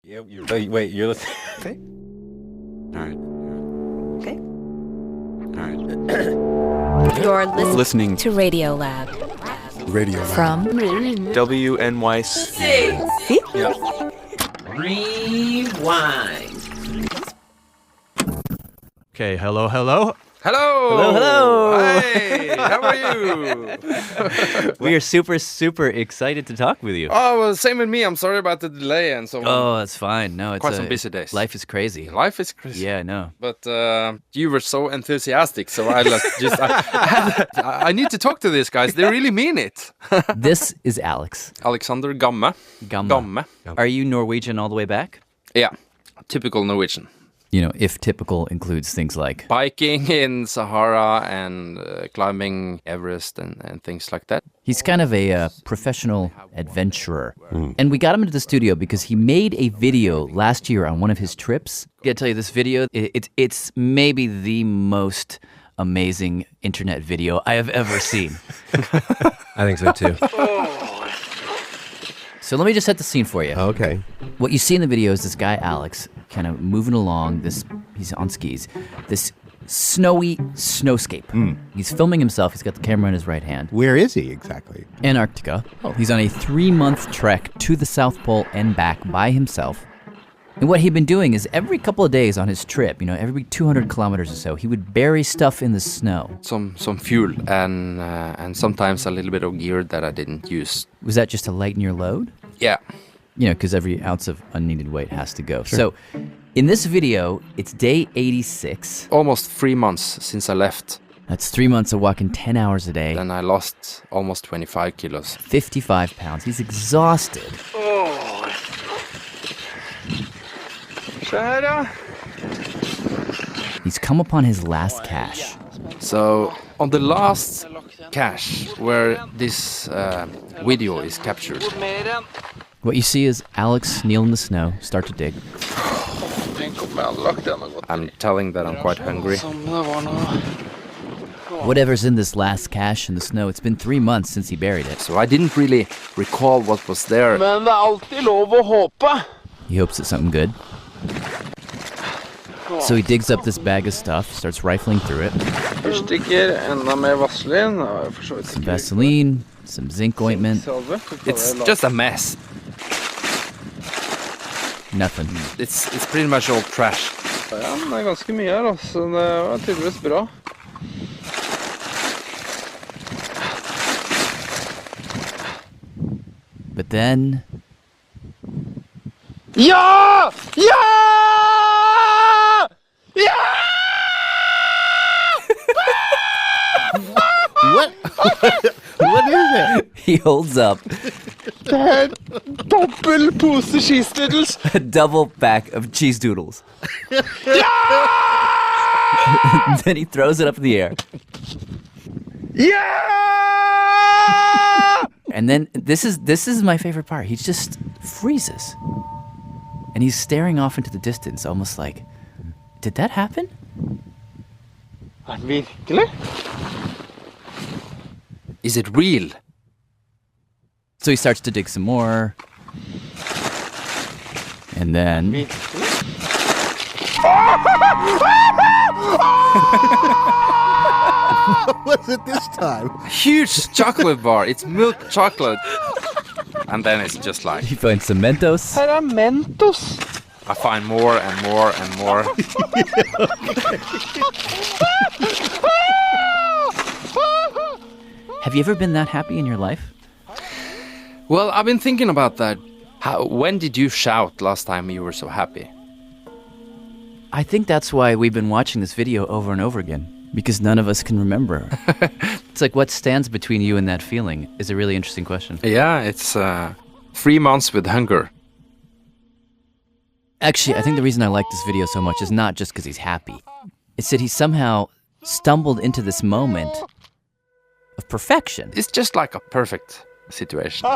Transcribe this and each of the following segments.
Yeah, wait, you're listening. Okay. All right. Okay. All right. You're Listening to Radiolab. Radio From WNYC. See? Yeah. Rewind. Okay, hello. Hello. Hello. Hi. How are you? We are super excited to talk with you. Oh, well, same with me. I'm sorry about the delay and so on. Oh, that's fine. No, it's Quite some busy days. Life is crazy. Life is crazy. Yeah, I know. But you were so enthusiastic, so I need to talk to these guys. They really mean it. This is Alex. Aleksander Gamme. Gamme. Are you Norwegian all the way back? Yeah, typical Norwegian. You know, if typical includes things like Biking in Sahara and climbing Everest and things like that. he's kind of a professional adventurer. And we got him into the studio because he made a video last year on one of his trips. I gotta tell you, this video, it's maybe the most amazing internet video I have ever seen. I think so too. So let me just set the scene for you. Okay. What you see in the video is this guy, Alex, kind of moving along he's on skis, this snowy snowscape. He's filming himself. He's got the camera in his right hand. Where is he exactly? Antarctica. He's on a 3-month trek to the South Pole and back by himself. And what he'd been doing is every couple of days on his trip, every 200 kilometers or so, he would bury stuff in the snow. Some fuel and sometimes a little bit of gear that I didn't use. Was that just to lighten your load? Yeah. Because every ounce of unneeded weight has to go. Sure. So in this video, it's day 86. Almost 3 months since I left. That's 3 months of walking 10 hours a day. Then I lost almost 25 kilos. 55 pounds. He's exhausted. He's come upon his last cache. So on the last cache where this video is captured, What you see is Alex kneel in the snow, start to dig. I'm telling that I'm quite hungry. Whatever's in this last cache in the snow, it's been 3 months since he buried it. So I didn't really recall what was there. Men det alltid lov å håpe. He hopes it's something good. So he digs up this bag of stuff, starts rifling through it. Fyrstikker, enda mer vaselin. Some Vaseline, some zinc ointment, It's just a mess. nothing. It's pretty much all trash. Ja, men det ganske mye her, altså. Det var tydeligvis bra. But then, Ja! Ja! Ja! What? What is it? he holds up Det er dobbel pose cheese doodles. a double pack of cheese doodles. Then he throws it up in the air. Ja! And then this is my favorite part. He just freezes. And he's staring off into the distance, almost like, did that happen? Er det virkelig? Is it real? So he starts to dig some more. And then Virkelig? What was it this time? Huge chocolate bar. It's milk chocolate. And then it's just like, he finds some Mentos. Her er Mentos. I find more and more and more. Have you ever been that happy in your life? Well, I've been thinking about that. When did you shout last time you were so happy? I think that's why we've been watching this video over and over again. Because none of us can remember. It's like, what stands between you and that feeling is a really interesting question. Yeah, it's 3 months with hunger. Actually, I think the reason I like this video so much is not just because he's happy. It's that he somehow stumbled into this moment of perfection It's just like a perfect situation.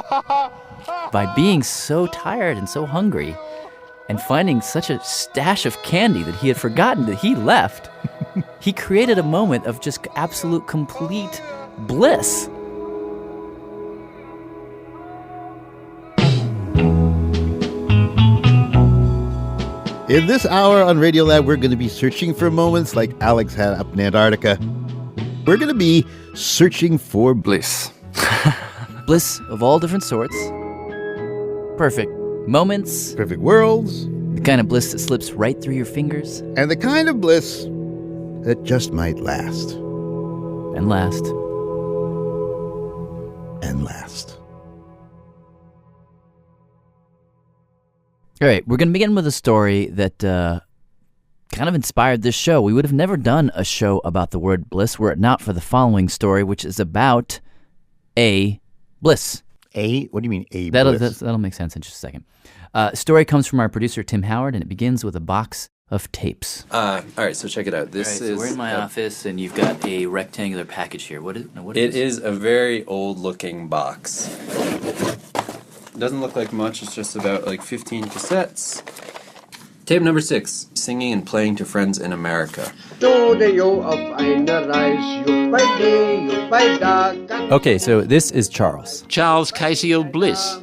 by being so tired and so hungry and finding such a stash of candy that he had forgotten that he left. He created a moment of just absolute complete bliss. In this hour on Radiolab, we're going to be searching for moments like Alex had up in Antarctica. We're going to be searching for Bliss. Bliss of all different sorts. Perfect moments. perfect worlds, The kind of bliss that slips right through your fingers. and the kind of bliss that just might last And last. and last. All right, we're going to begin with a story that kind of inspired this show. We would have never done a show about the word bliss were it not for the following story, which is about a bliss. What do you mean a That'll bliss? make sense in just a second. Story comes from our producer, Tim Howard, and it begins with a box of tapes. All right, so check it out. This is. we're in my office, and you've got a rectangular package here. What is It is a very old-looking box. It doesn't look like much. It's just about like 15 cassettes. Tape number 6: Singing and Playing to Friends in America. Okay, so this is Charles, Charles Casey Bliss,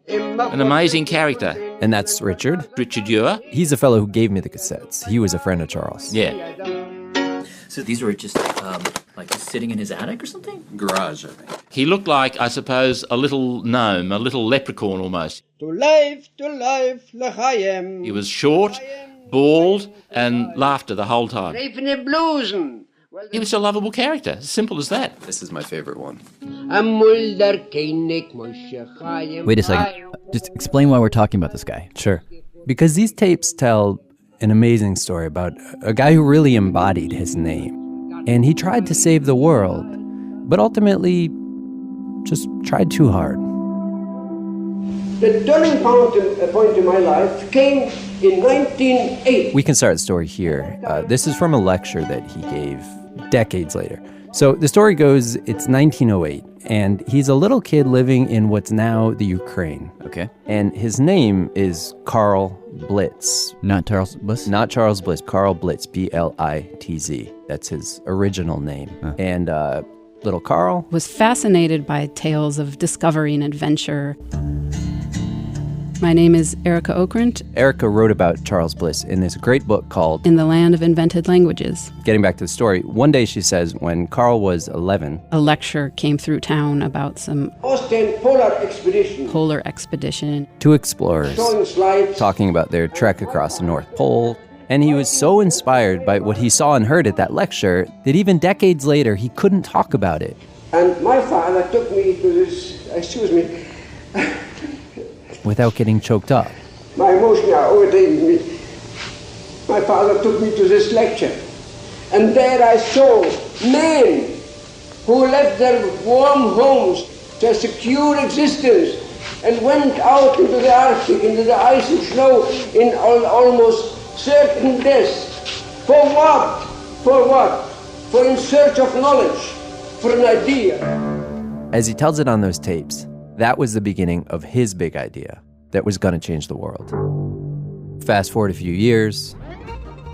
an amazing character. and that's Richard. Richard Ewer. He's the fellow who gave me the cassettes. He was a friend of Charles. Yeah. So these were just like sitting in his attic or something? Garage, I think. He looked like, I suppose, a little gnome, a little leprechaun almost. To life, l'chaim. He was short, bald, and laughter the whole time. He was a lovable character, as simple as that. This is my favorite one. Wait a second. Just explain why we're talking about this guy. Sure. Because these tapes tell an amazing story about a guy who really embodied his name. And he tried to save the world, but ultimately just tried too hard. The turning point in my life came in 1908. We can start the story here. This is from a lecture that he gave decades later. So the story goes, it's 1908, and he's a little kid living in what's now the Ukraine. Okay. And his name is Karl Blitz. Not Charles Bliss? Not Charles Bliss, Karl Blitz, B-L-I-T-Z. That's his original name. And little Karl was fascinated by tales of discovery and adventure. My name is Erica Okrent. Erica wrote about Charles Bliss in this great book called In the Land of Invented Languages. Getting back to the story, one day she says when Karl was 11, A lecture came through town about some Austrian polar expedition. two explorers Showing slides. talking about their trek across the North Pole, and he was so inspired by what he saw and heard at that lecture that even decades later he couldn't talk about it. And my father took me to this, excuse me, Without getting choked up. my emotion are overtaking me. My father took me to this lecture. And there I saw men who left their warm homes, their secure existence, and went out into the Arctic, into the ice and snow, in almost certain death. For what? For what? For in search of knowledge, for an idea. As he tells it on those tapes, that was the beginning of his big idea that was going to change the world. Fast forward a few years.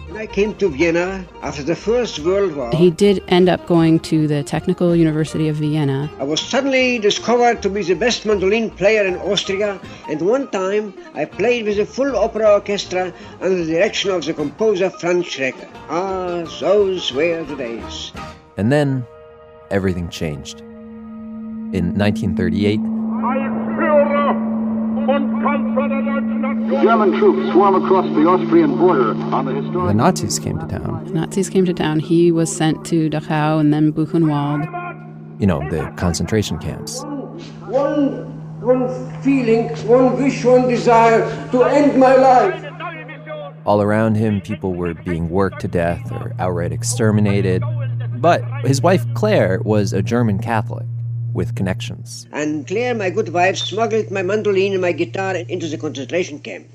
When I came to Vienna after the First World War, He did end up going to the Technical University of Vienna. I was suddenly discovered to be the best mandolin player in Austria, and one time I played with a full opera orchestra under the direction of the composer Franz Schrecker. Ah, those were the days. And then everything changed. In 1938, German troops swarm across the Austrian border on the historic... the Nazis came to town. The Nazis came to town. He was sent to Dachau and then Buchenwald. You know, the concentration camps. One feeling, one wish, one desire to end my life. All around him, people were being worked to death or outright exterminated. But his wife, Claire, was a German Catholic with connections. And Claire, my good wife, smuggled my mandolin and my guitar into the concentration camp.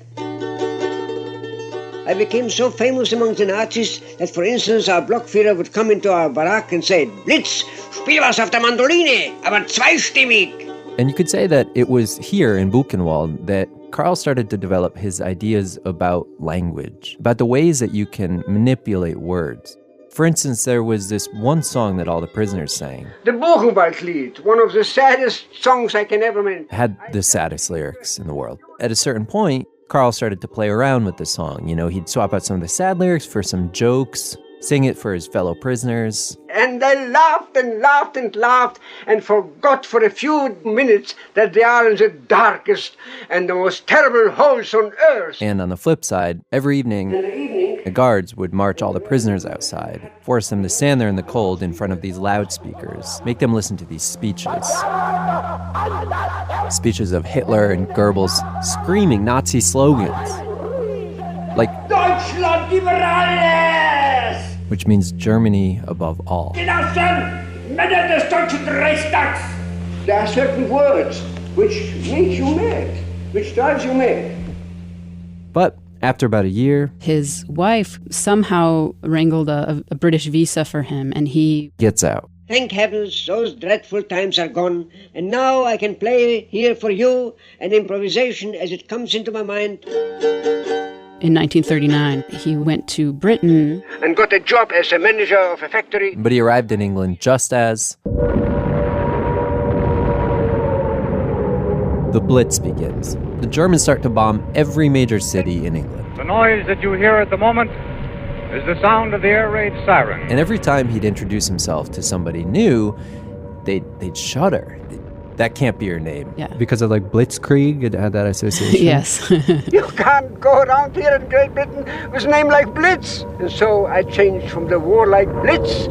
I became so famous among the Nazis that, for instance, our Blockführer would come into our barrack and say, Blitz, spiel was auf der Mandoline, aber zweistimmig. And you could say that it was here in Buchenwald that Karl started to develop his ideas about language, about the ways that you can manipulate words. For instance, there was this one song that all the prisoners sang. The Buchenwaldlied, one of the saddest songs I can ever make. Had the saddest lyrics in the world. At a certain point, Carl started to play around with the song. You know, he'd swap out some of the sad lyrics for some jokes, sing it for his fellow prisoners. And they laughed and laughed and laughed and forgot for a few minutes that they are in the darkest and the most terrible holes on earth. And on the flip side, every evening, the guards would march all the prisoners outside, force them to stand there in the cold in front of these loudspeakers, make them listen to these speeches. Speeches of Hitler and Goebbels screaming Nazi slogans. Like, Deutschland über alles! Which means Germany above all. There are certain words which make you mad, which drives you mad. But after about a year, his wife somehow wrangled a British visa for him, and he gets out. Thank heavens, those dreadful times are gone, and now I can play here for you an improvisation as it comes into my mind. In 1939, he went to Britain and got a job as a manager of a factory. But he arrived in England just as the Blitz begins. The Germans start to bomb every major city in England. The noise that you hear at the moment is the sound of the air raid siren. And every time he'd introduce himself to somebody new, they'd shudder. That can't be your name. Yeah. Because of like Blitzkrieg, it had that association? Yes. You can't go around here in Great Britain with a name like Blitz. And so I changed from the warlike Blitz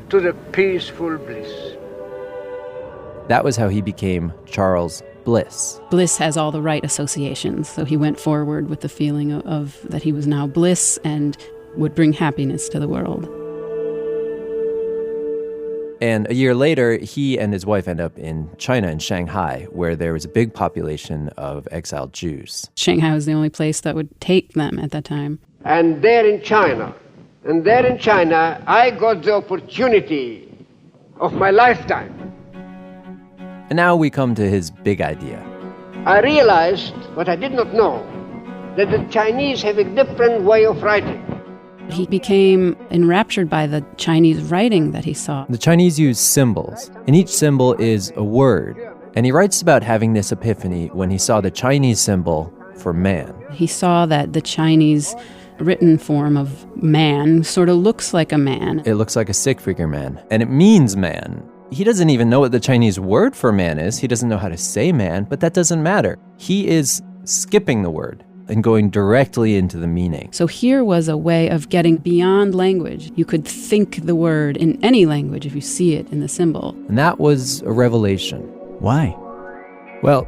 to the peaceful Bliss. That was how he became Charles Bliss. Bliss has all the right associations, so he went forward with the feeling of that he was now Bliss and would bring happiness to the world. And a year later, he and his wife end up in China, in Shanghai, where there was a big population of exiled Jews. Shanghai was the only place that would take them at that time. And there in China, I got the opportunity of my lifetime. And now we come to his big idea. I realized what I did not know, that the Chinese have a different way of writing. He became enraptured by the Chinese writing that he saw. The Chinese use symbols, and each symbol is a word. And he writes about having this epiphany when he saw the Chinese symbol for man. He saw that the Chinese written form of man sort of looks like a man. It looks like a stick-figure man, and it means man. He doesn't even know what the Chinese word for man is. He doesn't know how to say man, but that doesn't matter. He is skipping the word and going directly into the meaning. So here was a way of getting beyond language. You could think the word in any language if you see it in the symbol. And that was a revelation. Why? Well,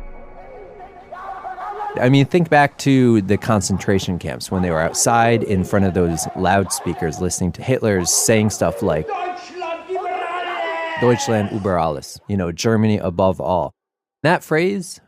I mean, think back to the concentration camps when they were outside in front of those loudspeakers listening to Hitler's saying stuff like Deutschland über alles, you know, Germany above all. That phrase,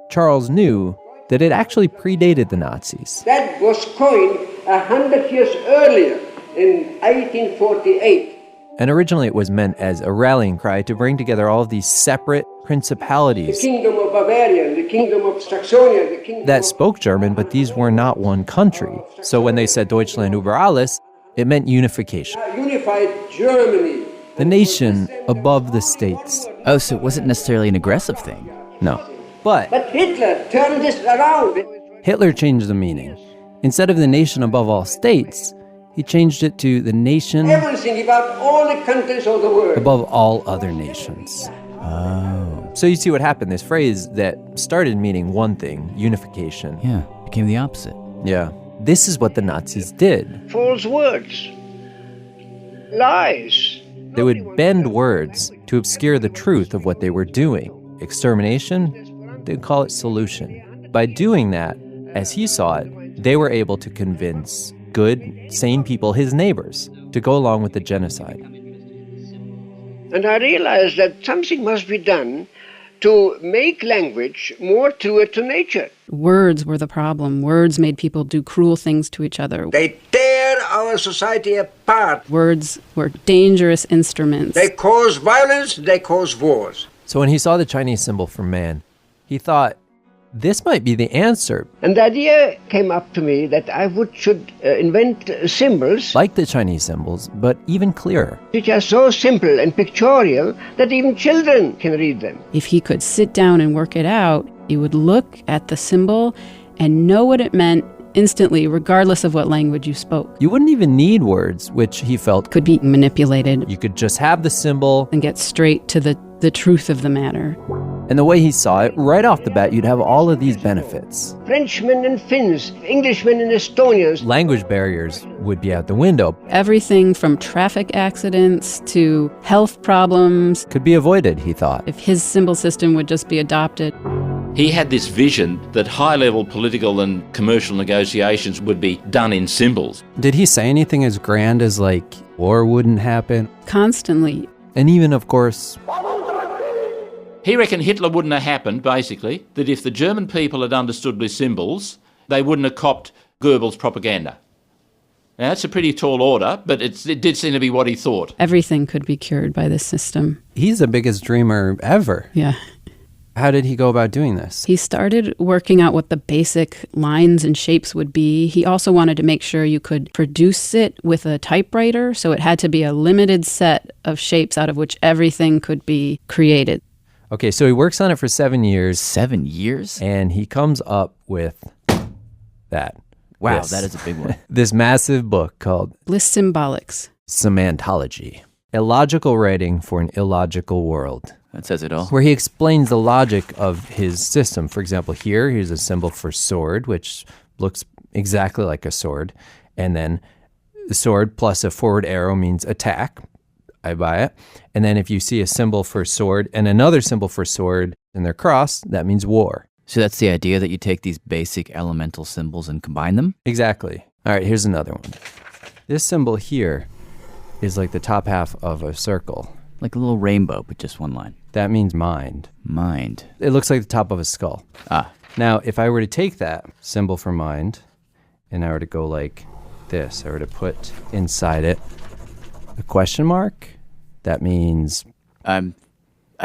Charles knew that it actually predated the Nazis. That was coined 100 years earlier, in 1848. And originally it was meant as a rallying cry to bring together all of these separate principalities. The kingdom of Bavaria, the kingdom of Saxonia, the kingdom that spoke German, but these were not one country. So when they said Deutschland über alles, it meant unification. Unified Germany. The nation above the states. Oh, so it wasn't necessarily an aggressive thing. No. But Hitler turned this around. Hitler changed the meaning. Instead of the nation above all states, he changed it to the nation Everything about all the countries of the world. above all other nations. Oh. So you see what happened. This phrase that started meaning one thing, unification. Yeah, became the opposite. Yeah. This is what the Nazis did. False words. Lies. They would bend words to obscure the truth of what they were doing. Extermination, they'd call it solution. By doing that, as he saw it, they were able to convince good, sane people, his neighbors, to go along with the genocide. And I realized that something must be done to make language more truer to nature. Words were the problem. Words made people do cruel things to each other. They tear our society apart. Words were dangerous instruments. They cause violence, they cause wars. So when he saw the Chinese symbol for man, he thought, this might be the answer. And the idea came up to me that I should invent symbols like the Chinese symbols, but even clearer, which are so simple and pictorial that even children can read them. If he could sit down and work it out, You would look at the symbol and know what it meant instantly, regardless of what language you spoke. You wouldn't even need words, which he felt could be manipulated. You could just have the symbol and get straight to the truth of the matter. And the way he saw it, right off the bat, you'd have all of these benefits. Frenchmen and Finns, Englishmen and Estonians. Language barriers would be out the window. Everything from traffic accidents to health problems could be avoided, he thought, if his symbol system would just be adopted. He had this vision that high-level political and commercial negotiations would be done in symbols. Did he say anything as grand as, like, war wouldn't happen? Constantly. And even, of course... He reckoned Hitler wouldn't have happened, basically, that if the German people had understood Bliss symbols, they wouldn't have copped Goebbels' propaganda. Now, that's a pretty tall order, but it did seem to be what he thought. Everything could be cured by this system. He's the biggest dreamer ever. Yeah. How did he go about doing this? He started working out what the basic lines and shapes would be. He also wanted to make sure you could produce it with a typewriter, so it had to be a limited set of shapes out of which everything could be created. Okay, so he works on it for 7 years. 7 years? And he comes up with that. Wow, that is a big one. This massive book called Bliss Symbolics. Semantology. Illogical writing for an illogical world. That says it all. Where he explains the logic of his system. For example, here's a symbol for sword, which looks exactly like a sword. And then the sword plus a forward arrow means attack. I buy it. And then if you see a symbol for sword and another symbol for sword and they're crossed, that means war. So that's the idea, that you take these basic elemental symbols and combine them? Exactly. All right, here's another one. This symbol here is like the top half of a circle. Like a little rainbow, but just one line. That means mind. Mind. It looks like the top of a skull. Ah. Now, if I were to take that symbol for mind and I were to go like this, I were to put inside it a question mark, that means I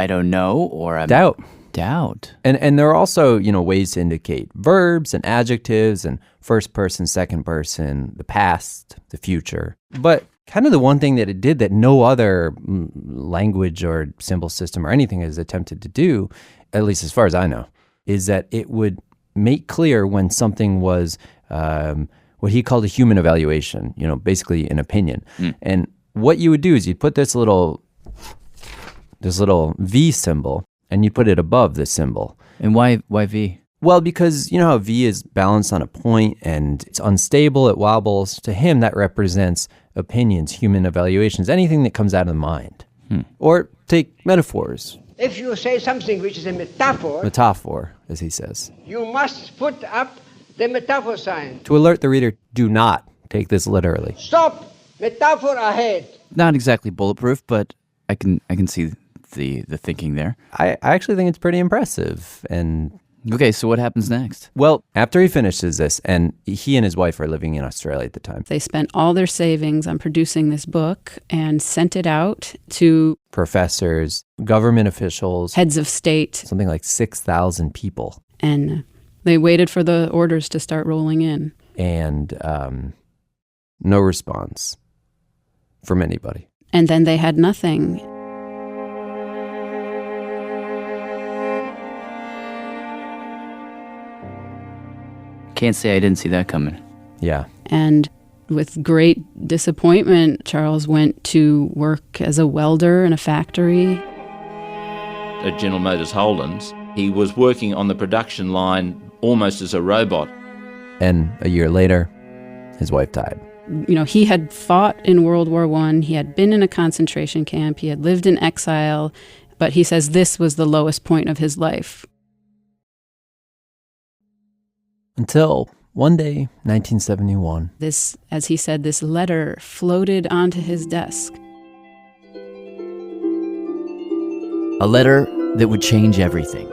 don't know, or I'm doubt. Doubt. And there are also, ways to indicate verbs and adjectives and first person, second person, the past, the future. But kind of the one thing that it did that no other language or symbol system or anything has attempted to do, at least as far as I know, is that it would make clear when something was what he called a human evaluation, basically an opinion. And what you would do is you'd put this little V symbol and you put it above the symbol. And why V? Well, because you know how V is balanced on a point and it's unstable, it wobbles. To him, that represents opinions, human evaluations, anything that comes out of the mind. Or take metaphors. If you say something which is a Metaphor, as he says. You must put up the metaphor sign. To alert the reader, do not take this literally. Stop! Metaphor ahead. Not exactly bulletproof, but I can see the thinking there. I actually think it's pretty impressive. And okay, so what happens next? Well, after he finishes this, and he and his wife are living in Australia at the time. They spent all their savings on producing this book and sent it out to professors, government officials, heads of state, something like 6,000 people. And they waited for the orders to start rolling in. And no response from anybody. And then they had nothing. Can't say I didn't see that coming. Yeah. And with great disappointment, Charles went to work as a welder in a factory. At General Motors Holdens, he was working on the production line almost as a robot. And a year later, his wife died. He had fought in World War I. He had been in a concentration camp. He had lived in exile. But he says this was the lowest point of his life. Until one day, 1971. This, as he said, this letter floated onto his desk. A letter that would change everything.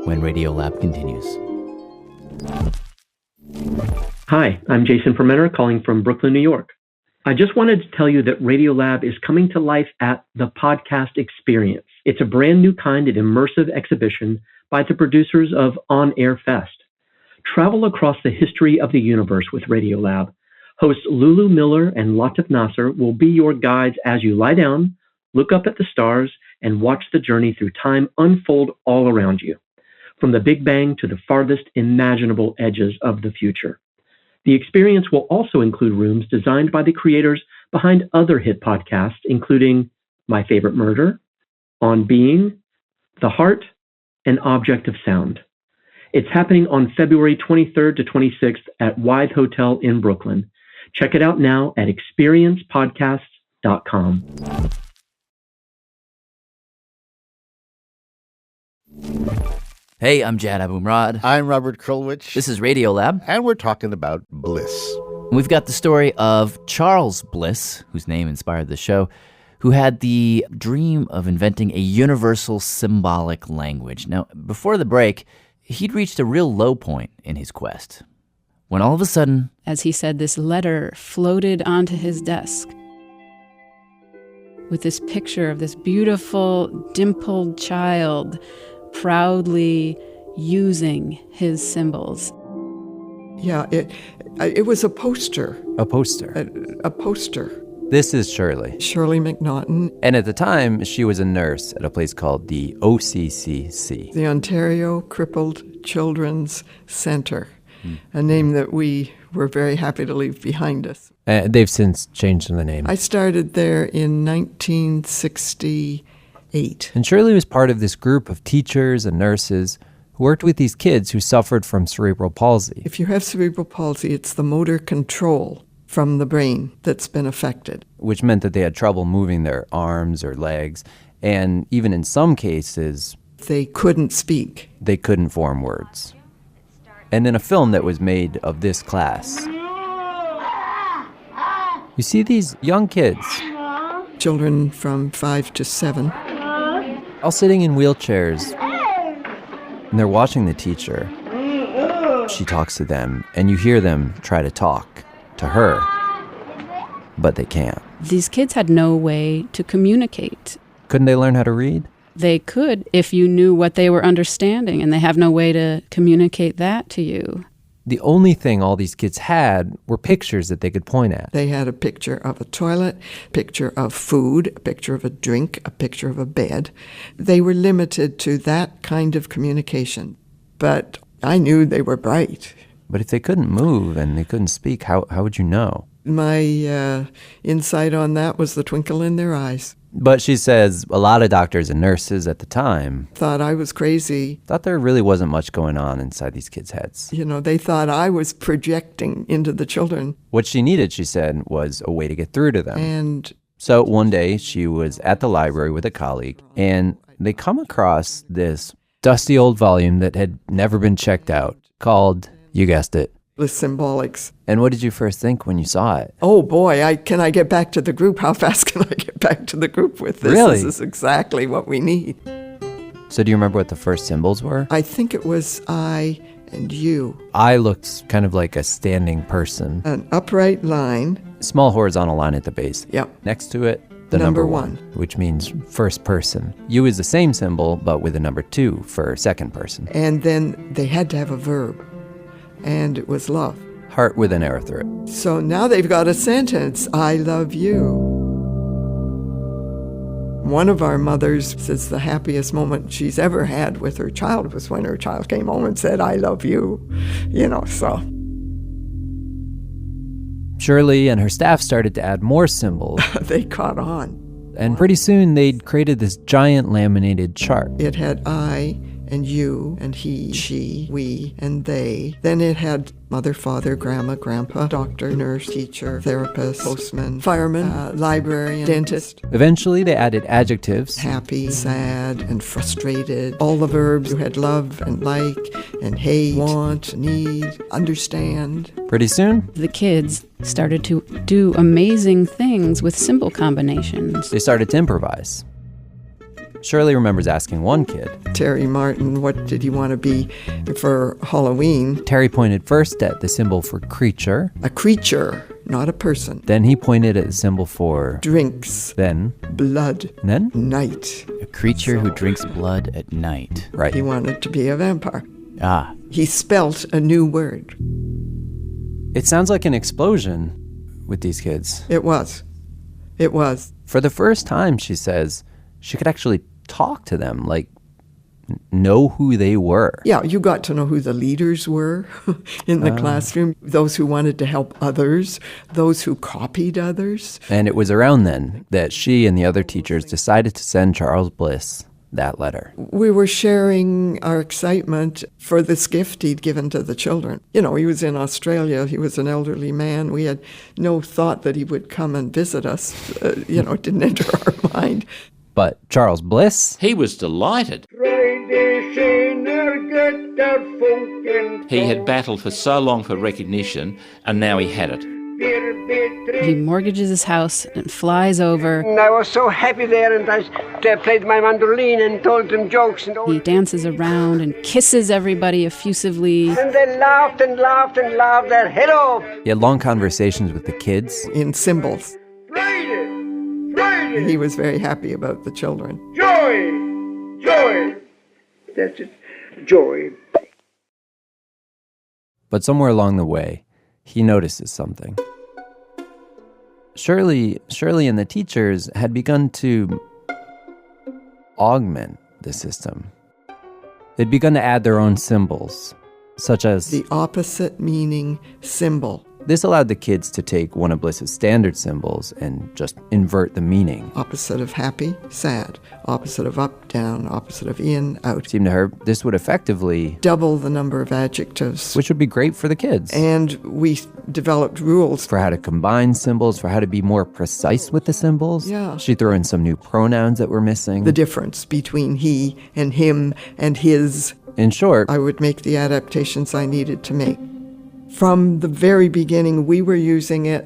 When Radiolab continues. Hi, I'm Jason Fermenter calling from Brooklyn, New York. I just wanted to tell you that Radiolab is coming to life at the Podcast Experience. It's a brand new kind of immersive exhibition by the producers of On Air Fest. Travel across the history of the universe with Radiolab. Hosts Lulu Miller and Latif Nasser will be your guides as you lie down, look up at the stars, and watch the journey through time unfold all around you. from the Big Bang to the farthest imaginable edges of the future. The experience will also include rooms designed by the creators behind other hit podcasts, including My Favorite Murder, On Being, The Heart, and Object of Sound. It's happening on February 23rd to 26th at Wythe Hotel in Brooklyn. Check it out now at experiencepodcasts.com. Hey, I'm Jad Abumrad. I'm Robert Krulwich. This is Radiolab. And we're talking about Bliss. We've got the story of Charles Bliss, whose name inspired the show, who had the dream of inventing a universal symbolic language. Now, before the break, he'd reached a real low point in his quest, when all of a sudden, as he said, this letter floated onto his desk with this picture of this beautiful, dimpled child proudly using his symbols. Yeah, it was a poster. A poster. A poster. This is Shirley. Shirley McNaughton. And at the time, she was a nurse at a place called the OCCC. The Ontario Crippled Children's Centre, a name that we were very happy to leave behind us. They've since changed the name. I started there in 1968. And Shirley was part of this group of teachers and nurses who worked with these kids who suffered from cerebral palsy. If you have cerebral palsy, it's the motor control from the brain that's been affected. Which meant that they had trouble moving their arms or legs, and even in some cases, they couldn't speak. They couldn't form words. And in a film that was made of this class, you see these young kids. Children from 5 to 7. All sitting in wheelchairs, and they're watching the teacher. She talks to them, and you hear them try to talk to her, but they can't. These kids had no way to communicate. Couldn't they learn how to read? They could if you knew what they were understanding, and they have no way to communicate that to you. The only thing all these kids had were pictures that they could point at. They had a picture of a toilet, a picture of food, a picture of a drink, a picture of a bed. They were limited to that kind of communication. But I knew they were bright. But if they couldn't move and they couldn't speak, how would you know? My insight on that was the twinkle in their eyes. But she says a lot of doctors and nurses at the time thought I was crazy. Thought there really wasn't much going on inside these kids' heads. You know, they thought I was projecting into the children. What she needed, she said, was a way to get through to them. And so one day she was at the library with a colleague, and they come across this dusty old volume that had never been checked out called, you guessed it, Bliss Symbolics. And what did you first think when you saw it? Oh boy, can I get back to the group? How fast can I get back to the group with this? Really? This is exactly what we need. So do you remember what the first symbols were? I think it was I and you. I looked kind of like a standing person. An upright line. Small horizontal line at the base. Yep. Next to it, the number one, which means first person. You is the same symbol, but with a number 2 for second person. And then they had to have a verb. And it was love. Heart with an arrow through it. So now they've got a sentence, I love you. One of our mothers says the happiest moment she's ever had with her child was when her child came home and said, I love you. You know, so. Shirley and her staff started to add more symbols. They caught on. And pretty soon they'd created this giant laminated chart. It had I and you and he, she, we, and they. Then it had mother, father, grandma, grandpa, doctor, nurse, teacher, therapist, postman, fireman, librarian, dentist. Eventually they added adjectives. Happy, sad, and frustrated. All the verbs. You had love and like and hate, want, need, understand. Pretty soon, the kids started to do amazing things with symbol combinations. They started to improvise. Shirley remembers asking one kid, Terry Martin, what did he want to be for Halloween? Terry pointed first at the symbol for creature. A creature, not a person. Then he pointed at the symbol for drinks. Then blood. And then night. A creature who drinks blood at night. Right. He wanted to be a vampire. Ah. He spelt a new word. It sounds like an explosion with these kids. It was. It was. For the first time, she says, she could actually talk to them like know who they were. Yeah, you got to know who the leaders were in the classroom, those who wanted to help others, those who copied others. And it was around then that she and the other teachers decided to send Charles Bliss that letter. We were sharing our excitement for this gift he'd given to the children. You know, he was in Australia. He was an elderly man. We had no thought that he would come and visit us. It didn't enter our mind. But Charles Bliss? He was delighted. He had battled for so long for recognition, and now he had it. He mortgages his house and flies over. And I was so happy there, and I played my mandolin and told them jokes. And all. He dances around and kisses everybody effusively. And they laughed and laughed and laughed their head off. He had long conversations with the kids. In symbols. Friday. He was very happy about the children. Joy. That's it. Joy. But somewhere along the way, he notices something. Shirley and the teachers had begun to augment the system. They'd begun to add their own symbols, such as the opposite meaning symbol. This allowed the kids to take one of Bliss's standard symbols and just invert the meaning. Opposite of happy, sad. Opposite of up, down. Opposite of in, out. It seemed to her this would effectively double the number of adjectives. Which would be great for the kids. And we developed rules for how to combine symbols, for how to be more precise with the symbols. Yeah. She threw in some new pronouns that were missing. The difference between he and him and his. In short, I would make the adaptations I needed to make. From the very beginning, we were using it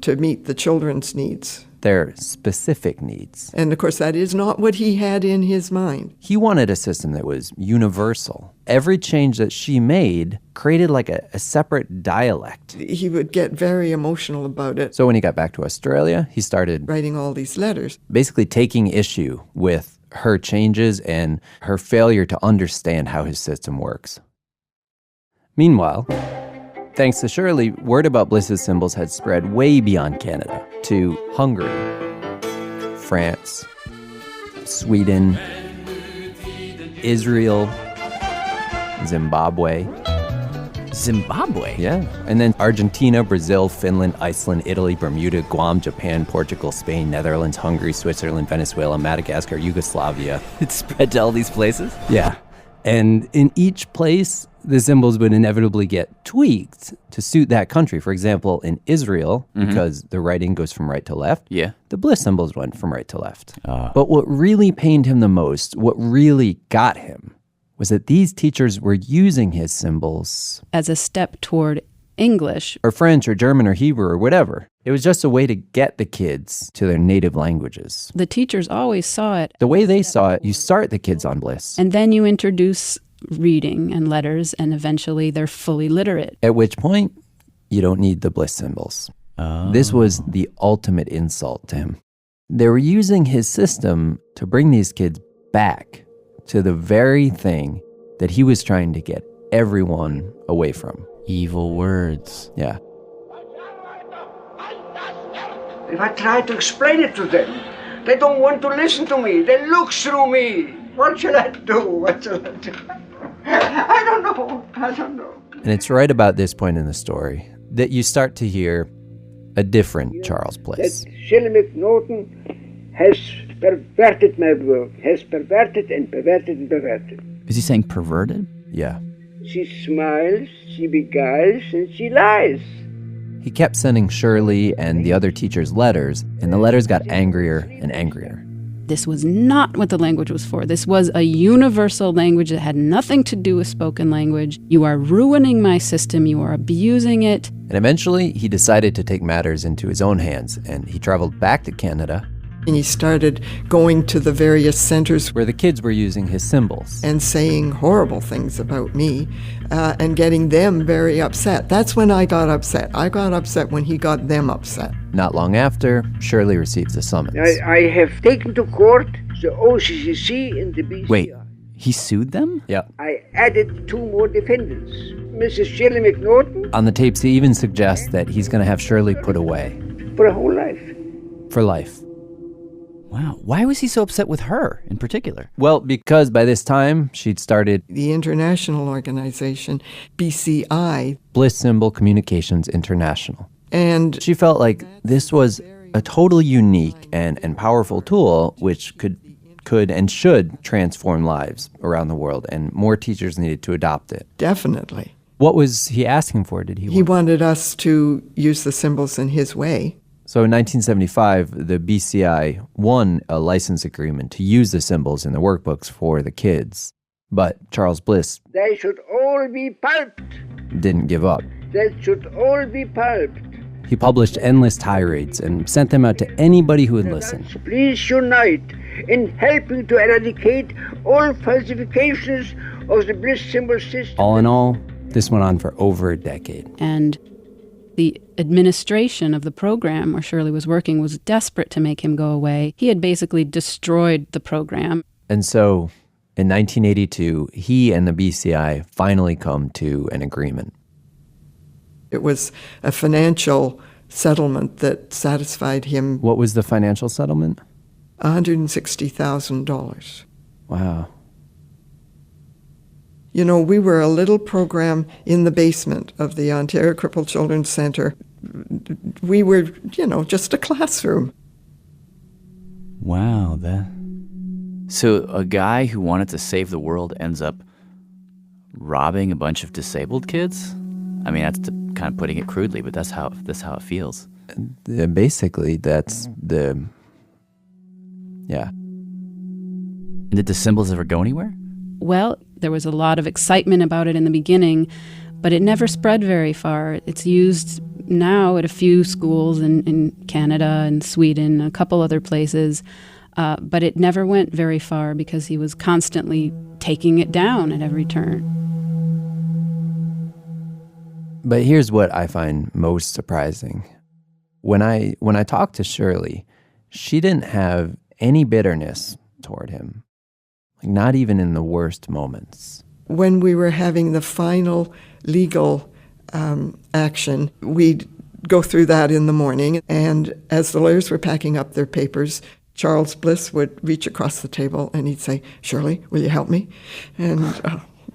to meet the children's needs. Their specific needs. And of course, that is not what he had in his mind. He wanted a system that was universal. Every change that she made created like a separate dialect. He would get very emotional about it. So when he got back to Australia, he started writing all these letters. Basically taking issue with her changes and her failure to understand how his system works. Meanwhile, thanks to Shirley, word about Bliss's symbols had spread way beyond Canada to Hungary, France, Sweden, Israel, Zimbabwe. Zimbabwe? Yeah. And then Argentina, Brazil, Finland, Iceland, Italy, Bermuda, Guam, Japan, Portugal, Spain, Netherlands, Hungary, Switzerland, Venezuela, Madagascar, Yugoslavia. It spread to all these places? Yeah. And in each place, the symbols would inevitably get tweaked to suit that country. For example, in Israel, because the writing goes from right to left, the Bliss symbols went from right to left. But what really pained him the most, what really got him, was that these teachers were using his symbols as a step toward English. Or French or German or Hebrew or whatever. It was just a way to get the kids to their native languages. The teachers always saw it. The way they saw it, you start the kids on Bliss. And then you introduce reading and letters, and eventually they're fully literate. At which point, you don't need the Bliss symbols. This was the ultimate insult to him. They were using his system to bring these kids back to the very thing that he was trying to get everyone away from. Evil words. Yeah. If I try to explain it to them, they don't want to listen to me. They look through me. What shall I do? I don't know. And it's right about this point in the story that you start to hear a different Charles Bliss. That Shirley MacNaughton has perverted my work, has perverted and perverted and perverted. Is he saying perverted? Yeah. She smiles, she beguiles, and she lies. He kept sending Shirley and the other teachers letters, and the letters got angrier and angrier. This was not what the language was for. This was a universal language that had nothing to do with spoken language. You are ruining my system. You are abusing it. And eventually, he decided to take matters into his own hands, and he traveled back to Canada. And he started going to the various centers where the kids were using his symbols and saying horrible things about me and getting them very upset. That's when I got upset. I got upset when he got them upset. Not long after, Shirley receives a summons. I have taken to court the OCCC and the BCI. Wait, he sued them? Yeah. I added 2 more defendants. Mrs. Shirley MacNaughton. On the tapes, he even suggests that he's going to have Shirley put away. For a whole life. For life. Wow. Why was he so upset with her in particular? Well, because by this time, she'd started The international organization, BCI. Bliss Symbol Communications International. And she felt like this was a totally unique and powerful tool which could and should transform lives around the world, and more teachers needed to adopt it. Definitely. What was he asking for? He wanted us to use the symbols in his way. So in 1975, the BCI won a license agreement to use the symbols in the workbooks for the kids. But Charles Bliss They should all be pulped. didn't give up. They should all be pulped. He published endless tirades and sent them out to anybody who would listen. Please unite in helping to eradicate all falsifications of the Bliss symbol system. All in all, this went on for over a decade. And the administration of the program where Shirley was working was desperate to make him go away. He had basically destroyed the program. And so, in 1982, he and the BCI finally come to an agreement. It was a financial settlement that satisfied him. What was the financial settlement? $160,000. Wow. You know, we were a little program in the basement of the Ontario Crippled Children's Centre. We were, just a classroom. Wow. So a guy who wanted to save the world ends up robbing a bunch of disabled kids? I mean, that's kind of putting it crudely, but that's how it feels. Basically, that's the... Yeah. And did the symbols ever go anywhere? Well, there was a lot of excitement about it in the beginning, but it never spread very far. It's used now at a few schools in Canada and Sweden, a couple other places, but it never went very far because he was constantly taking it down at every turn. But here's what I find most surprising. When I talked to Shirley, she didn't have any bitterness toward him. Not even in the worst moments. When we were having the final legal action, we'd go through that in the morning, and as the lawyers were packing up their papers, Charles Bliss would reach across the table and he'd say, "Shirley, will you help me?" And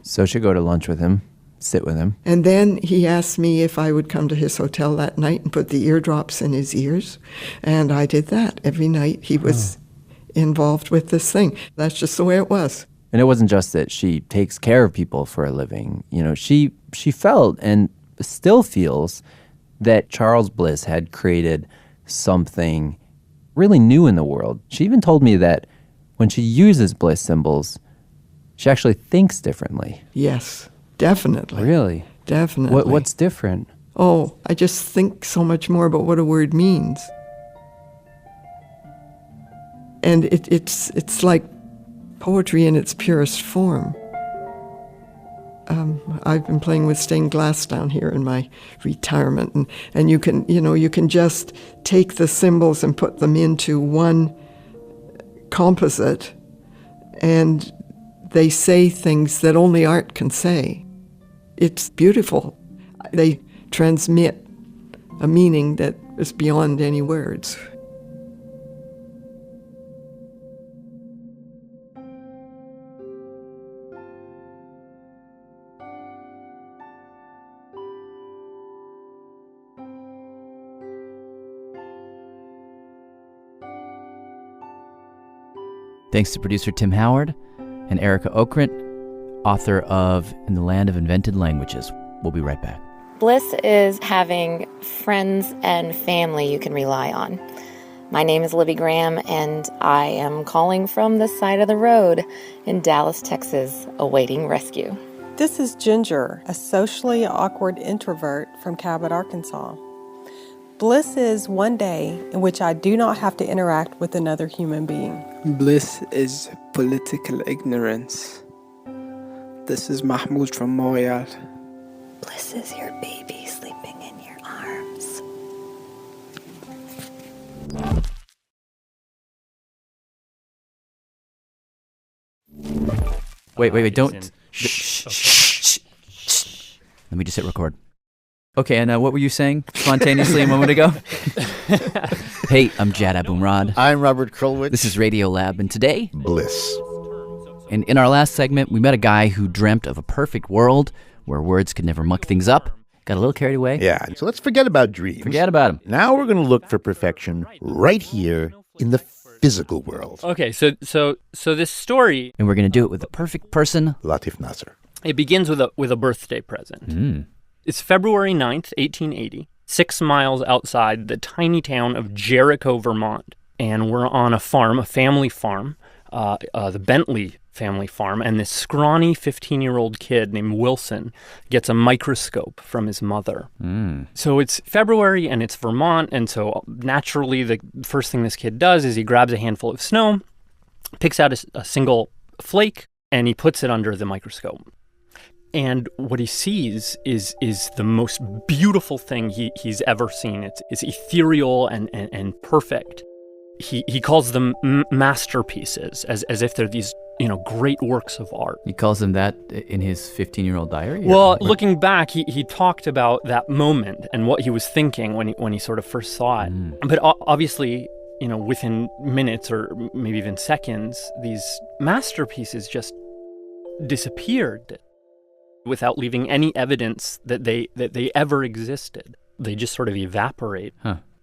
so she'd go to lunch with him, sit with him. And then he asked me if I would come to his hotel that night and put the eardrops in his ears, and I did that every night. He was involved with this thing. That's just the way it was. And it wasn't just that she takes care of people for a living. She felt and still feels that Charles Bliss had created something really new in the world. She even told me that when she uses Bliss symbols, she actually thinks differently. Yes, definitely. Really? Definitely. What's different? Oh, I just think so much more about what a word means. And it's like poetry in its purest form. I've been playing with stained glass down here in my retirement, and you can just take the symbols and put them into one composite, and they say things that only art can say. It's beautiful. They transmit a meaning that is beyond any words. Thanks to producer Tim Howard and Erica Okrent, author of In the Land of Invented Languages. We'll be right back. Bliss is having friends and family you can rely on. My name is Libby Graham, and I am calling from the side of the road in Dallas, Texas, awaiting rescue. This is Ginger, a socially awkward introvert from Cabot, Arkansas. Bliss is one day in which I do not have to interact with another human being. Bliss is political ignorance. This is Mahmoud from Montreal. Bliss is your baby sleeping in your arms. Wait, don't. Shh. Let me just hit record. Okay, and what were you saying spontaneously a moment ago? Hey, I'm Jad Abumrad. I'm Robert Krulwich. This is Radiolab, and today, Bliss. And in our last segment, we met a guy who dreamt of a perfect world where words could never muck things up. Got a little carried away. Yeah, so let's forget about dreams. Forget about them. Now we're going to look for perfection right here in the physical world. Okay, so this story, And we're going to do it with the perfect person, Latif Nasser. it begins with a birthday present. It's February 9th, 1880, 6 miles outside the tiny town of Jericho, Vermont. And we're on a farm, a family farm, the Bentley family farm, and this scrawny 15-year-old kid named Wilson gets a microscope from his mother. So it's February and it's Vermont, and so naturally the first thing this kid does is he grabs a handful of snow, picks out a single flake, and he puts it under the microscope. And what he sees is the most beautiful thing he's ever seen. It's ethereal and perfect. He calls them masterpieces, as if they're these great works of art. He calls them that in his 15-year-old diary? Well, looking back, he talked about that moment and what he was thinking when he sort of first saw it. But obviously, within minutes or maybe even seconds, these masterpieces just disappeared without leaving any evidence that they ever existed. They just sort of evaporate.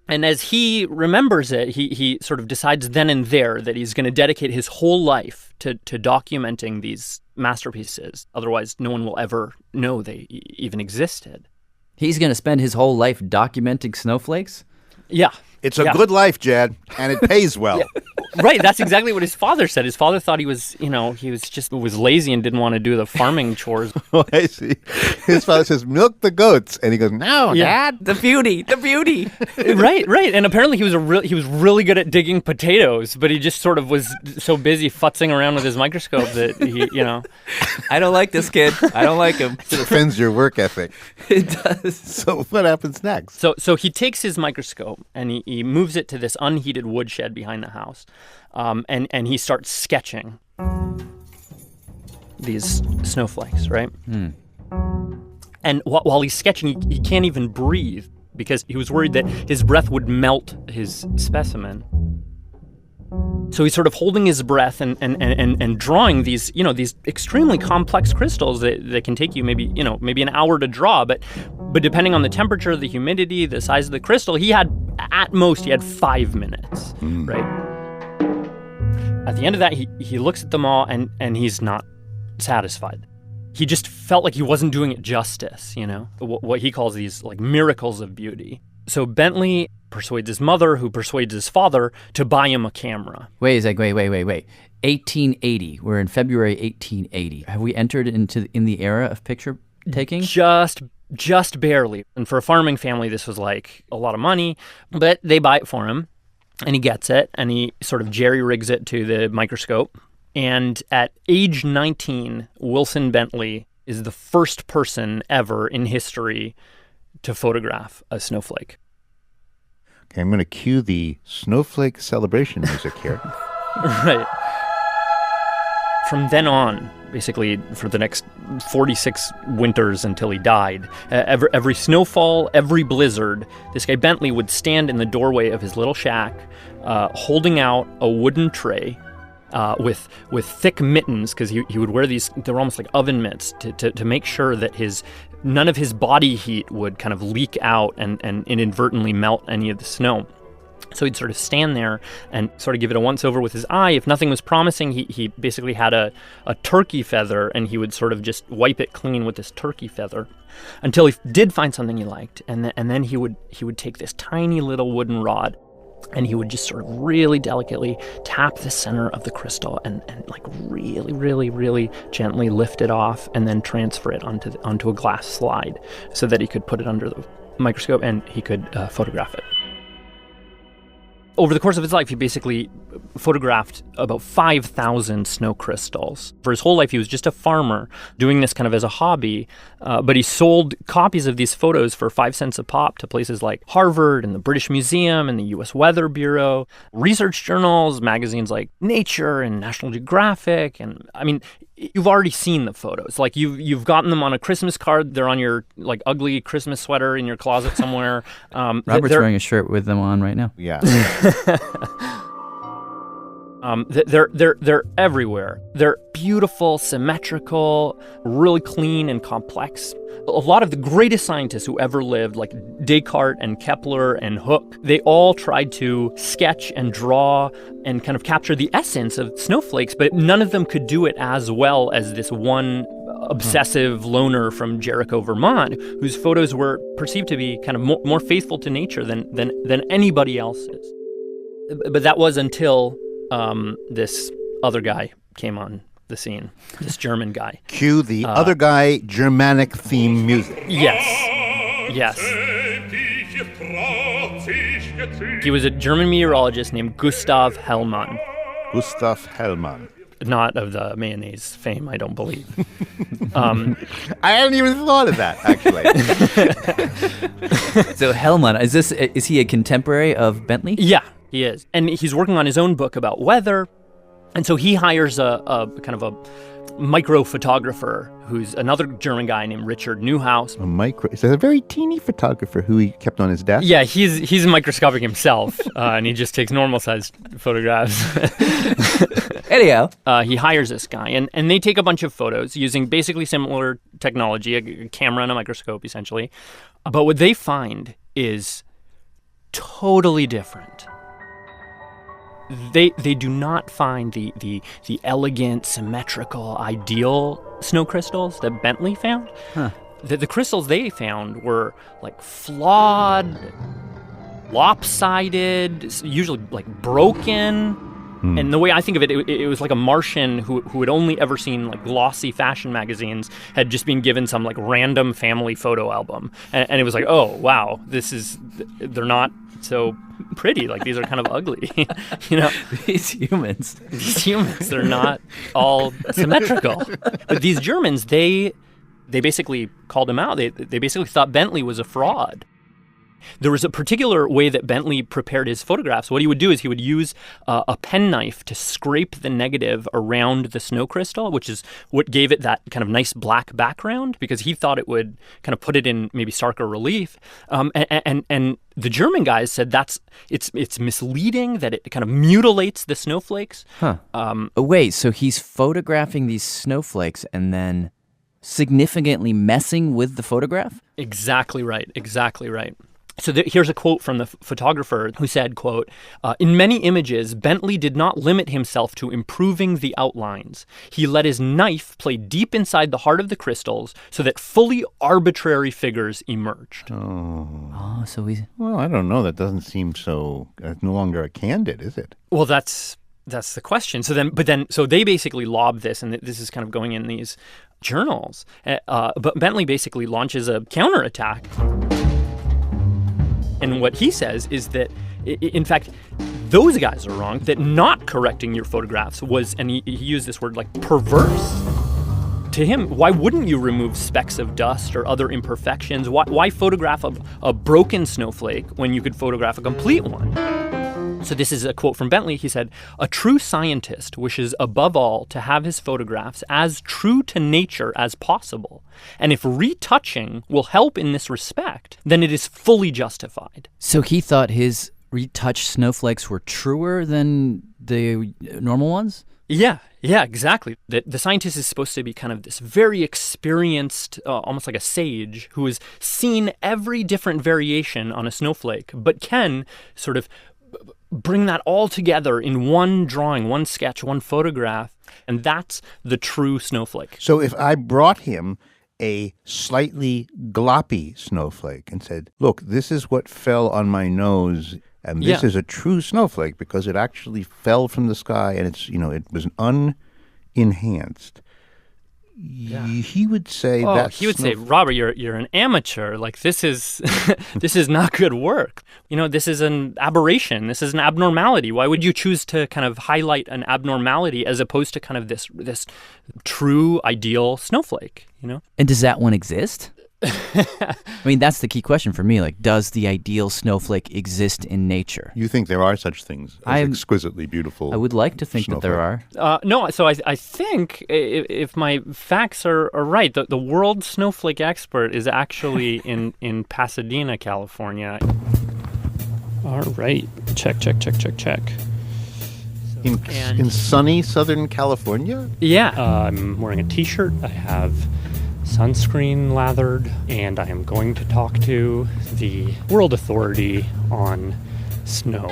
And as he remembers it, he sort of decides then and there that he's going to dedicate his whole life to documenting these masterpieces. Otherwise, no one will ever know they even existed. He's going to spend his whole life documenting snowflakes? Yeah. It's a good life, Jad, and it pays well. Right, that's exactly what his father said. His father thought he was lazy and didn't want to do the farming chores. Oh, I see. His father says, milk the goats. And he goes, no, Dad. The beauty. Right. And apparently he was really good at digging potatoes, but he just sort of was so busy futzing around with his microscope that he. I don't like this kid. I don't like him. It offends your work ethic. It does. So what happens next? So he takes his microscope and he moves it to this unheated woodshed behind the house. And he starts sketching these snowflakes, right? And while he's sketching, he can't even breathe because he was worried that his breath would melt his specimen. So he's sort of holding his breath and drawing these extremely complex crystals that can take you maybe an hour to draw, but depending on the temperature, the humidity, the size of the crystal, at most he had 5 minutes, right? At the end of that, he looks at them all and he's not satisfied. He just felt like he wasn't doing it justice, what he calls these like miracles of beauty. So Bentley persuades his mother, who persuades his father, to buy him a camera. Wait. 1880. We're in February 1880. Have we entered in the era of picture taking? Just barely. And for a farming family, this was like a lot of money, but they buy it for him. And he gets it, and he sort of jerry-rigs it to the microscope. And at age 19, Wilson Bentley is the first person ever in history to photograph a snowflake. Okay, I'm going to cue the snowflake celebration music here. Right. From then on, basically for the next 46 winters until he died, every snowfall, every blizzard, this guy Bentley would stand in the doorway of his little shack, holding out a wooden tray with thick mittens, because he would wear these, they're almost like oven mitts, to make sure that none of his body heat would kind of leak out and inadvertently melt any of the snow. So he'd sort of stand there and sort of give it a once-over with his eye. If nothing was promising, he basically had a turkey feather, and he would sort of just wipe it clean with this turkey feather until he did find something he liked. And then he would take this tiny little wooden rod, and he would just sort of really delicately tap the center of the crystal and like really, really, really gently lift it off and then transfer it onto a glass slide so that he could put it under the microscope and he could photograph it. Over the course of his life, he basically photographed about 5,000 snow crystals. For his whole life, he was just a farmer doing this kind of as a hobby, but he sold copies of these photos for 5 cents a pop to places like Harvard and the British Museum and the U.S. Weather Bureau, research journals, magazines like Nature and National Geographic. And I mean, you've already seen the photos. Like you've gotten them on a Christmas card. They're on your like ugly Christmas sweater in your closet somewhere. Robert's wearing a shirt with them on right now. Yeah. They're everywhere. They're beautiful, symmetrical, really clean and complex. A lot of the greatest scientists who ever lived, like Descartes and Kepler and Hooke, they all tried to sketch and draw and kind of capture the essence of snowflakes, but none of them could do it as well as this one obsessive loner from Jericho, Vermont, whose photos were perceived to be kind of more faithful to nature than anybody else's. But that was until this other guy came on the scene, this German guy. Cue the other guy Germanic theme music. Yes. He was a German meteorologist named Gustav Hellmann. Gustav Hellmann. Not of the mayonnaise fame, I don't believe. I hadn't even thought of that, actually. So Hellmann, is he a contemporary of Bentley? Yeah, he is. And he's working on his own book about weather. And so he hires a kind of a micro photographer who's another German guy named Richard Neuhaus. Is that a very teeny photographer who he kept on his desk? Yeah, he's microscopic himself, and he just takes normal-sized photographs. Anyhow. He hires this guy, and they take a bunch of photos using basically similar technology, a camera and a microscope, essentially. But what they find is totally different. They do not find the elegant, symmetrical, ideal snow crystals that Bentley found. Huh. The crystals they found were like flawed, lopsided, usually like broken. And the way I think of it, it was like a Martian who had only ever seen like glossy fashion magazines, had just been given some like random family photo album. And it was like, oh, wow, they're not so pretty. Like, these are kind of ugly, you know? These humans, they're not all symmetrical. But these Germans, they basically called him out. They basically thought Bentley was a fraud. There was a particular way that Bentley prepared his photographs. What he would do is he would use a penknife to scrape the negative around the snow crystal, which is what gave it that kind of nice black background, because he thought it would kind of put it in maybe starker relief. And the German guys said it's misleading, that it kind of mutilates the snowflakes. Huh. Wait, so he's photographing these snowflakes and then significantly messing with the photograph? Exactly right. So here's a quote from the photographer who said, quote, in many images, Bentley did not limit himself to improving the outlines. He let his knife play deep inside the heart of the crystals so that fully arbitrary figures emerged. Oh, so he's... Well, I don't know. That doesn't seem so... That's no longer a candid, is it? Well, that's the question. So they basically lob this, and this is kind of going in these journals. But Bentley basically launches a counterattack. And what he says is that, in fact, those guys are wrong, that not correcting your photographs was, and he used this word like perverse. To him, why wouldn't you remove specks of dust or other imperfections? Why photograph a broken snowflake when you could photograph a complete one? So this is a quote from Bentley. He said, "A true scientist wishes above all to have his photographs as true to nature as possible. And if retouching will help in this respect, then it is fully justified." So he thought his retouched snowflakes were truer than the normal ones? Yeah, exactly. The scientist is supposed to be kind of this very experienced, almost like a sage, who has seen every different variation on a snowflake, but can sort of bring that all together in one drawing, one sketch, one photograph, and that's the true snowflake. So if I brought him a slightly gloppy snowflake and said, look, this is what fell on my nose, and this is a true snowflake because it actually fell from the sky and it's, it was unenhanced. Yeah. He would say that. He would say, Robert, you're an amateur. Like, this is this is not good work. This is an aberration. This is an abnormality. Why would you choose to kind of highlight an abnormality as opposed to kind of this true ideal snowflake? And does that one exist? I mean, that's the key question for me. Like, does the ideal snowflake exist in nature? You think there are such things as exquisitely beautiful? I would like to think that there are. No, so I think if my facts are right, the world snowflake expert is actually in Pasadena, California. All right. Check. In sunny Southern California? Yeah. I'm wearing a T-shirt. I have sunscreen lathered, and I am going to talk to the World Authority on Snow.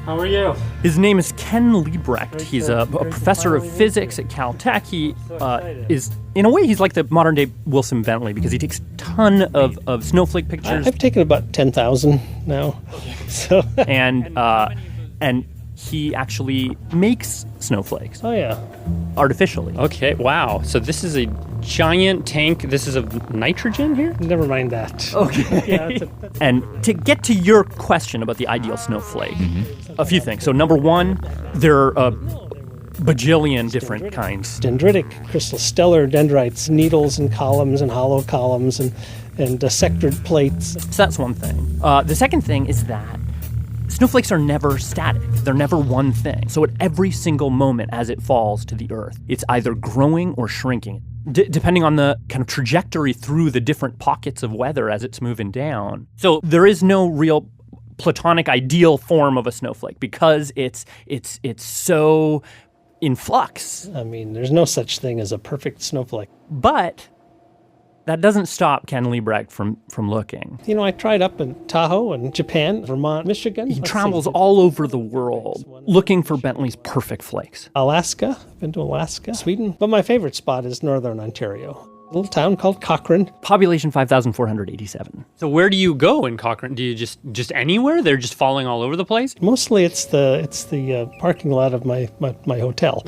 How are you? His name is Ken Liebrecht. He's a professor of physics at Caltech. He is, in a way, he's like the modern-day Wilson Bentley because he takes a ton of snowflake pictures. I've taken about 10,000 now. So and he actually makes snowflakes. Oh, yeah. Artificially. Okay, wow. So this is a giant tank. This is of nitrogen here? Never mind that. Okay. Yeah, and to get to your question about the ideal snowflake, a few things. So number one, there are a bajillion different kinds. Dendritic, crystal stellar dendrites, needles and columns and hollow columns and sectored plates. So that's one thing. The second thing is that snowflakes are never static. They're never one thing. So at every single moment as it falls to the earth, it's either growing or shrinking, depending on the kind of trajectory through the different pockets of weather as it's moving down. So there is no real platonic ideal form of a snowflake because it's so in flux. I mean, there's no such thing as a perfect snowflake. But that doesn't stop Ken Liebrecht from looking. You know, I tried up in Tahoe and Japan, Vermont, Michigan. He travels all over the world looking for Bentley's perfect flakes. Alaska. I've been to Alaska, Sweden. But my favorite spot is Northern Ontario. A little town called Cochrane. Population 5,487. So where do you go in Cochrane? Do you just anywhere? They're just falling all over the place? Mostly it's the parking lot of my hotel.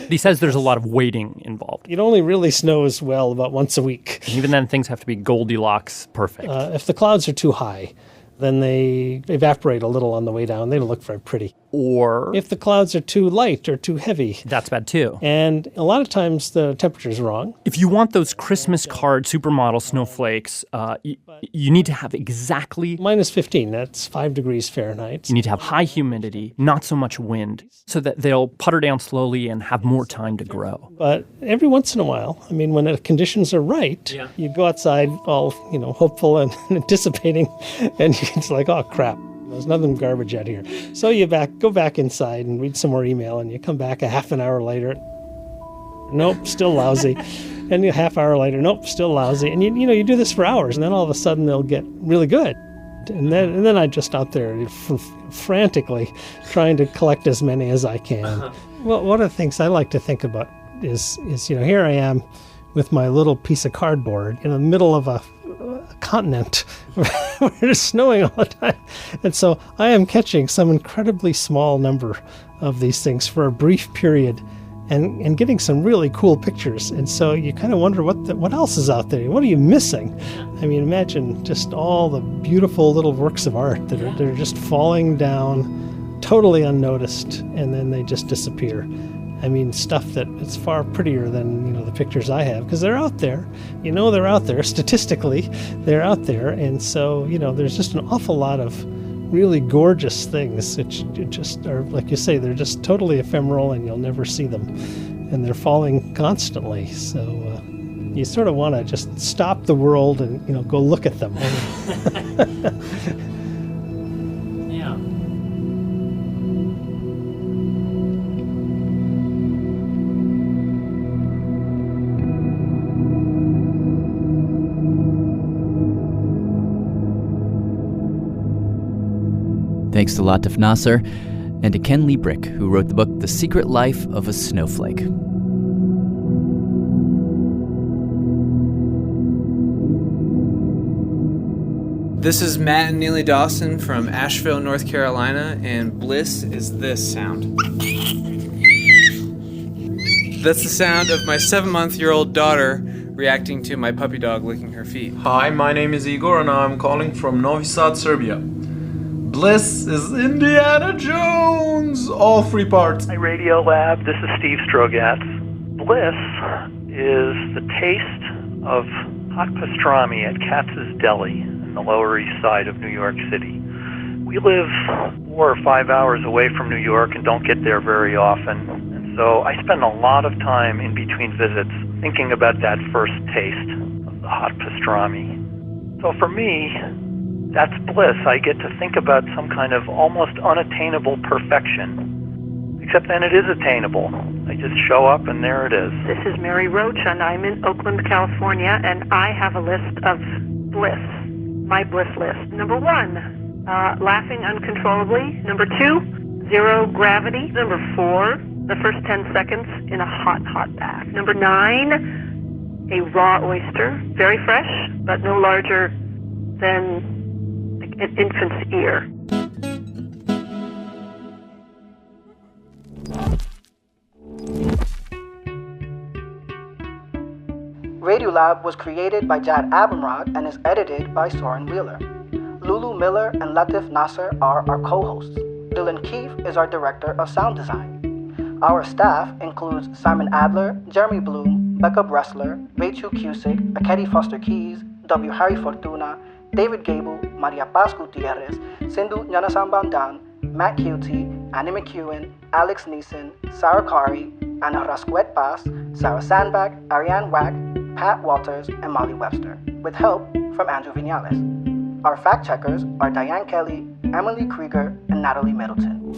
He says there's a lot of waiting involved. It only really snows, well, about once a week. And even then, things have to be Goldilocks perfect. If the clouds are too high, then they evaporate a little on the way down. They don't look very pretty. Or if the clouds are too light or too heavy. That's bad too. And a lot of times the temperature's wrong. If you want those Christmas card supermodel snowflakes, you need to have exactly... Minus 15, that's 5 degrees Fahrenheit. You need to have high humidity, not so much wind, so that they'll putter down slowly and have more time to grow. But every once in a while, I mean, when the conditions are right, you go outside all, hopeful and anticipating, and it's like, oh, crap. There's nothing garbage out here. So you go back inside and read some more email, and you come back a half an hour later. Nope, still lousy. And a half hour later, nope, still lousy. And you do this for hours, and then all of a sudden they'll get really good. And then I'm just out there frantically trying to collect as many as I can. Well, one of the things I like to think about is here I am with my little piece of cardboard in the middle of a continent where it's snowing all the time. And so I am catching some incredibly small number of these things for a brief period and getting some really cool pictures. And so you kind of wonder what else is out there? What are you missing? I mean, imagine just all the beautiful little works of art that are just falling down totally unnoticed, and then they just disappear. I mean, stuff that it's far prettier than, the pictures I have, because they're out there. They're out there. Statistically, they're out there. And so, there's just an awful lot of really gorgeous things that just are, like you say, they're just totally ephemeral and you'll never see them. And they're falling constantly. So you sort of want to just stop the world and, go look at them. Yeah. Thanks to Latif Nasser and to Ken Liebrecht, who wrote the book The Secret Life of a Snowflake. This is Matt and Neely Dawson from Asheville, North Carolina, and Bliss is this sound. That's the sound of my 7-month-old daughter reacting to my puppy dog licking her feet. Hi, my name is Igor and I'm calling from Novi Sad, Serbia. Bliss is Indiana Jones! All 3 parts. Hi, Radiolab. This is Steve Strogatz. Bliss is the taste of hot pastrami at Katz's Deli in the Lower East Side of New York City. We live 4 or 5 hours away from New York and don't get there very often. And so I spend a lot of time in between visits thinking about that first taste of the hot pastrami. So for me, that's bliss. I get to think about some kind of almost unattainable perfection. Except then it is attainable. I just show up and there it is. This is Mary Roach and I'm in Oakland, California, and I have a list of bliss, my bliss list. Number 1, laughing uncontrollably. Number 2, zero gravity. Number 4, the first 10 seconds in a hot, hot bath. Number 9, a raw oyster, very fresh, but no larger than an infant's ear. Radiolab was created by Jad Abumrad and is edited by Soren Wheeler. Lulu Miller and Latif Nasser are our co-hosts. Dylan Keefe is our director of sound design. Our staff includes Simon Adler, Jeremy Bloom, Becca Bressler, Rachel Cusick, Akedi Foster Keys, W. Harry Fortuna, David Gable, Maria Paz Gutierrez, Sindhu Nyanasambandan, Matt Cutie, Annie McEwen, Alex Neeson, Sarah Kari, Anna Rasquet Paz, Sarah Sandbach, Ariane Wack, Pat Walters, and Molly Webster, with help from Andrew Vinales. Our fact checkers are Diane Kelly, Emily Krieger, and Natalie Middleton.